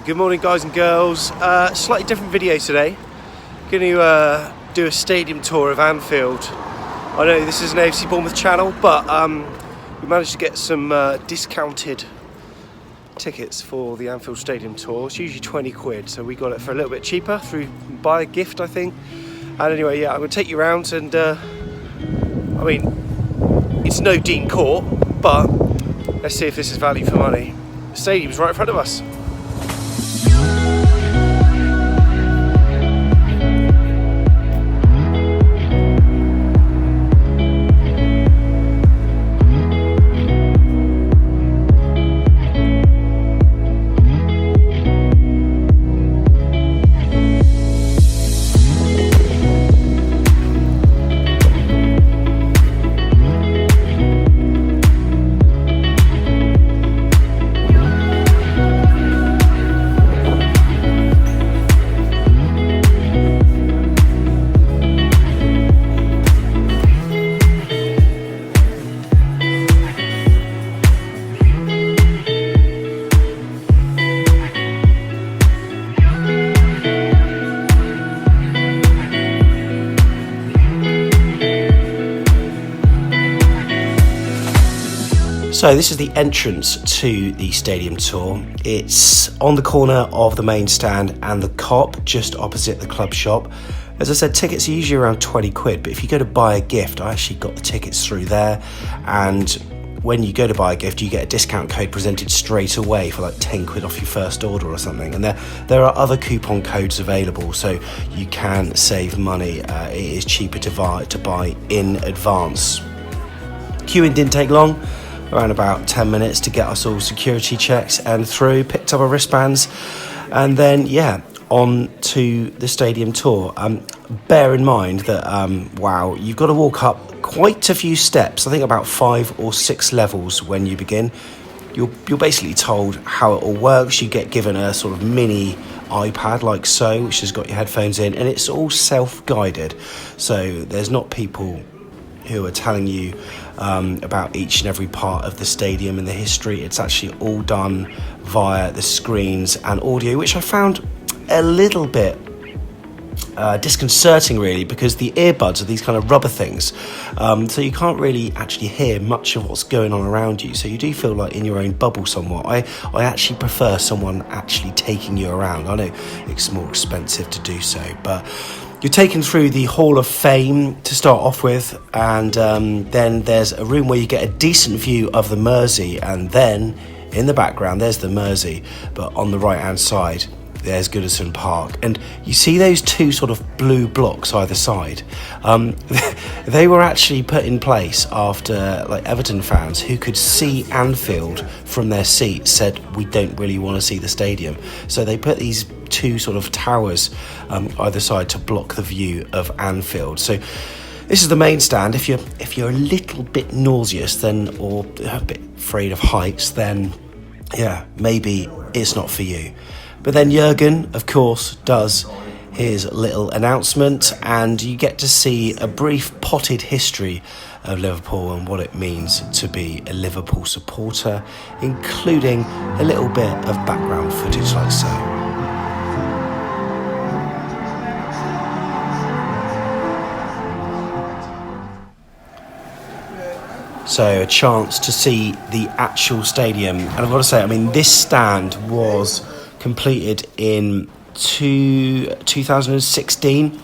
Good morning, guys and girls. Slightly different video today. Going to do a stadium tour of Anfield. I know this is an AFC Bournemouth channel, but we managed to get some discounted tickets for the Anfield Stadium tour. It's usually 20 quid, so we got it for a little bit cheaper through buy a gift, I think. And anyway, yeah, I'm going to take you around and, I mean, it's no Dean Court, but let's see if this is value for money. The stadium's right in front of us. So this is the entrance to the stadium tour. It's on the corner of the main stand and the Cop, just opposite the club shop. As I said, tickets are usually around 20 quid, but if you go to buy a gift, I actually got the tickets through there. And when you go to buy a gift, you get a discount code presented straight away for like 10 quid off your first order or something. And there are other coupon codes available, so you can save money. It is cheaper to buy in advance. Queuing didn't take long. Around about 10 minutes to get us all security checks and through, picked up our wristbands, and then on to the stadium tour. Bear in mind that wow, you've got to walk up quite a few steps, I think about 5 or 6 levels when you begin. You're basically told how it all works. You get given a sort of mini iPad like so, which has got your headphones in, and it's all self-guided, so there's not people who are telling you about each and every part of the stadium and the history. It's actually all done via the screens and audio, which I found a little bit disconcerting, really, because the earbuds are these kind of rubber things, so you can't really actually hear much of what's going on around you, so you do feel like in your own bubble somewhat. I actually prefer someone actually taking you around. I know it's more expensive to do so, but you're taken through the Hall of Fame to start off with, and then there's a room where you get a decent view of the Mersey, and then in the background there's the Mersey, but on the right hand side there's Goodison Park, and you see those two sort of blue blocks either side. They were actually put in place after Everton fans who could see Anfield from their seats said, we don't really want to see the stadium, so they put these two sort of towers either side to block the view of Anfield. So this is the main stand. If you're a little bit nauseous then, or a bit afraid of heights, then yeah, maybe it's not for you. But then Jurgen, of course, does his little announcement, and you get to see a brief potted history of Liverpool and what it means to be a Liverpool supporter, including a little bit of background footage like so. So a chance to see the actual stadium, and I've got to say, I mean, this stand was completed in 2016.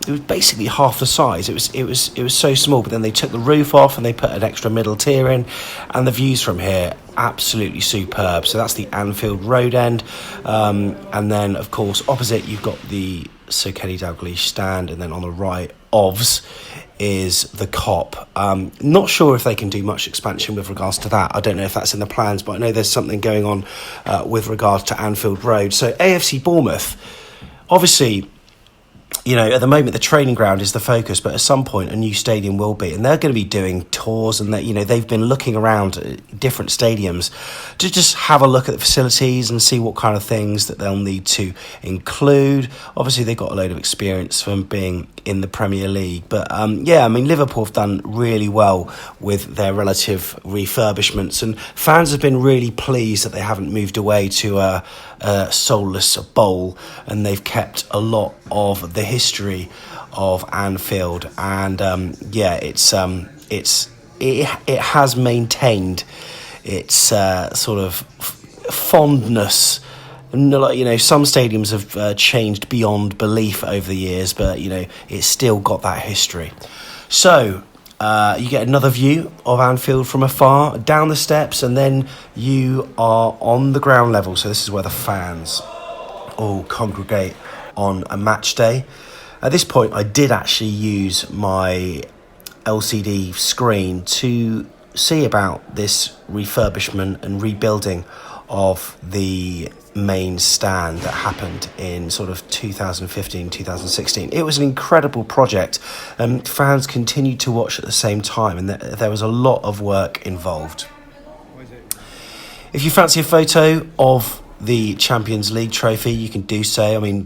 It was basically half the size. It was so small, but then they took the roof off and they put an extra middle tier in, and the views from here absolutely superb. So that's the Anfield Road end, and then of course opposite you've got the Sir Kenny Dalglish stand, and then on the right OVS is the Cop. Not sure if they can do much expansion with regards to that. I don't know if that's in the plans, but I know there's something going on with regards to Anfield Road. So AFC Bournemouth, obviously at the moment the training ground is the focus, but at some point a new stadium will be, and they're going to be doing tours, and they've been looking around at different stadiums to just have a look at the facilities and see what kind of things that they'll need to include. Obviously they've got a load of experience from being in the Premier League, but Liverpool have done really well with their relative refurbishments, and fans have been really pleased that they haven't moved away to a soulless bowl, and they've kept a lot of the history of Anfield, and it has maintained its sort of fondness. Some stadiums have changed beyond belief over the years, but it's still got that history. So you get another view of Anfield from afar, down the steps, and then you are on the ground level. So this is where the fans all congregate on a match day. At this point, I did actually use my LCD screen to see about this refurbishment and rebuilding of the main stand that happened in sort of 2015, 2016. It was an incredible project. Fans continued to watch at the same time, and there was a lot of work involved. If you fancy a photo of the Champions League trophy, you can do so. I mean,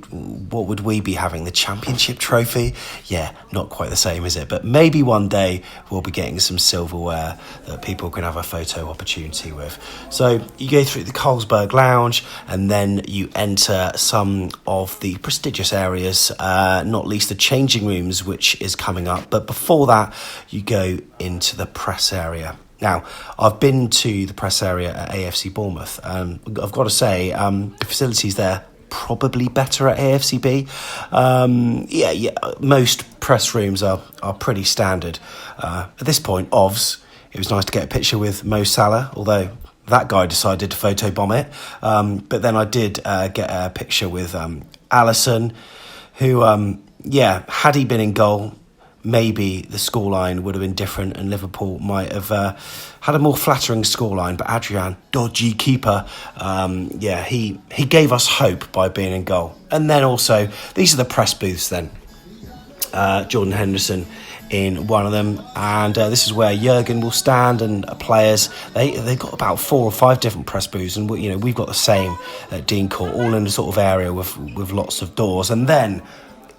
what would we be having? The Championship trophy? Yeah, not quite the same, is it? But maybe one day we'll be getting some silverware that people can have a photo opportunity with. So you go through the Carlsberg Lounge, and then you enter some of the prestigious areas, not least the changing rooms, which is coming up. But before that, you go into the press area. Now, I've been to the press area at AFC Bournemouth. I've got to say, the facilities there probably better at AFCB. Most press rooms are pretty standard. At this point, it was nice to get a picture with Mo Salah, although that guy decided to photobomb it. But then I did get a picture with Alisson, who, had he been in goal, maybe the scoreline would have been different and Liverpool might have had a more flattering scoreline. But Adrian, dodgy keeper, he gave us hope by being in goal. And then also, these are the press booths then. Jordan Henderson in one of them, and this is where Jurgen will stand, and players, they've got about 4 or 5 different press booths, and we've got the same at Dean Court, all in a sort of area with lots of doors. And then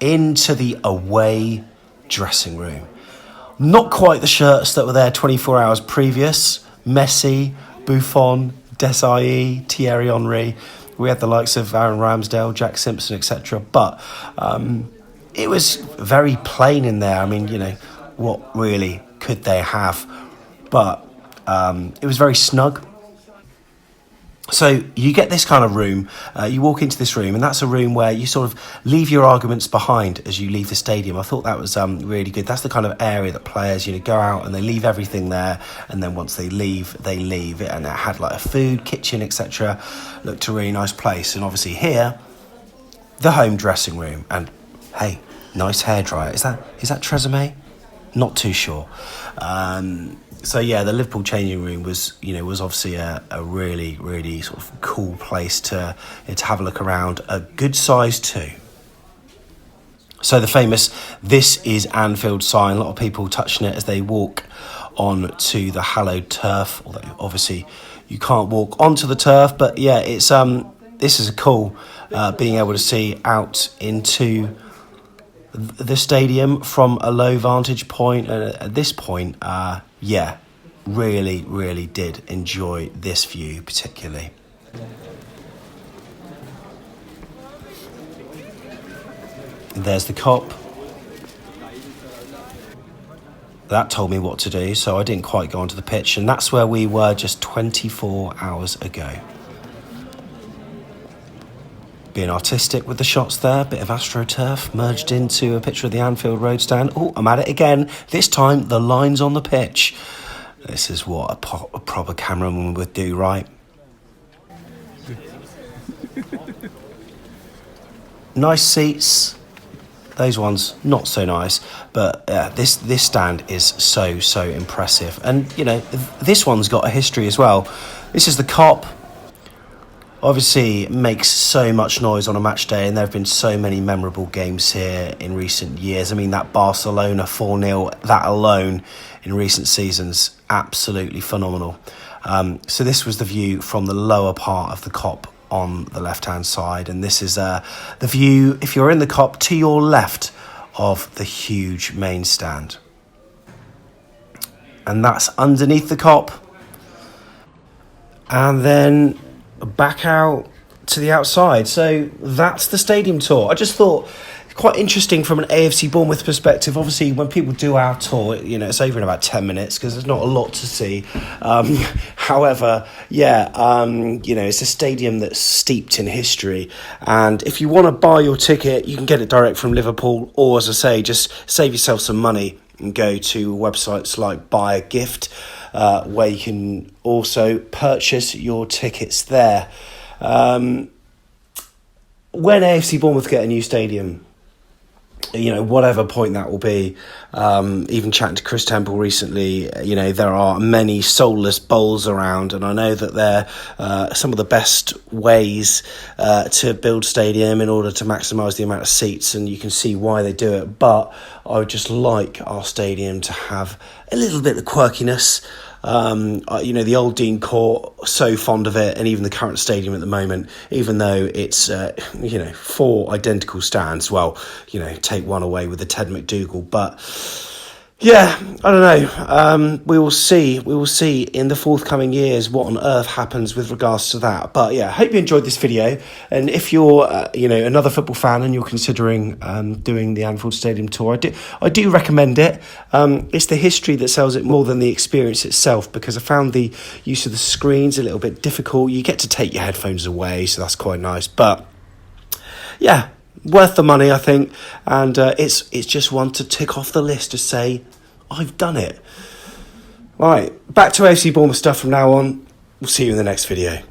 into the away dressing room. Not quite the shirts that were there 24 hours previous. Messi, Buffon, Desailly, Thierry Henry. We had the likes of Aaron Ramsdale, Jack Simpson, etc. But it was very plain in there. I mean, what really could they have? But it was very snug. So you get this kind of room, you walk into this room, and that's a room where you sort of leave your arguments behind as you leave the stadium. I thought that was really good. That's the kind of area that players, go out and they leave everything there, and then once they leave it. And it had like a food, kitchen, etc. Looked a really nice place. And obviously here, the home dressing room. And hey, nice hairdryer. Is that Tresemme? Not too sure. So yeah, the Liverpool changing room was obviously a really, really sort of cool place to have a look around. A good size too. So the famous "This is Anfield" sign. A lot of people touching it as they walk on to the hallowed turf. Although obviously you can't walk onto the turf, but yeah, it's this is cool being able to see out into the stadium from a low vantage point. And at this point, really, really did enjoy this view particularly. There's the cop. That told me what to do, so I didn't quite go onto the pitch, and that's where we were just 24 hours ago. Being artistic with the shots there, bit of AstroTurf merged into a picture of the Anfield Road stand. Oh, I'm at it again. This time, the lines on the pitch. This is what a proper cameraman would do, right? Nice seats. Those ones, not so nice. But this stand is so impressive. And, this one's got a history as well. This is the cop. obviously makes so much noise on a match day, and there have been so many memorable games here in recent years. I mean, that Barcelona 4-0, that alone in recent seasons, absolutely phenomenal. So this was the view from the lower part of the Kop on the left-hand side, and this is the view, if you're in the Kop, to your left of the huge main stand. And that's underneath the Kop. And then back out to the outside. So that's the stadium tour. I just thought quite interesting from an AFC Bournemouth perspective. Obviously, when people do our tour, it's over in about 10 minutes because there's not a lot to see. However, it's a stadium that's steeped in history. And if you want to buy your ticket, you can get it direct from Liverpool, or, as I say, just save yourself some money and go to websites like Buy a Gift, where you can also purchase your tickets there. When AFC Bournemouth get a new stadium, whatever point that will be, even chatting to Chris Temple recently, there are many soulless bowls around, and I know that they're some of the best ways to build stadium in order to maximise the amount of seats, and you can see why they do it. But I would just like our stadium to have a little bit of quirkiness. The old Dean Court, so fond of it, and even the current stadium at the moment, even though it's 4 identical stands, take one away with the Ted McDougall, but yeah, I don't know. We will see in the forthcoming years what on earth happens with regards to that. But yeah, I hope you enjoyed this video. And if you're, another football fan and you're considering doing the Anfield Stadium tour, I do recommend it. It's the history that sells it more than the experience itself, because I found the use of the screens a little bit difficult. You get to take your headphones away, so that's quite nice. But yeah, worth the money, I think, and it's just one to tick off the list to say I've done it. Right, back to AFC Bournemouth stuff from now on. We'll see you in the next video.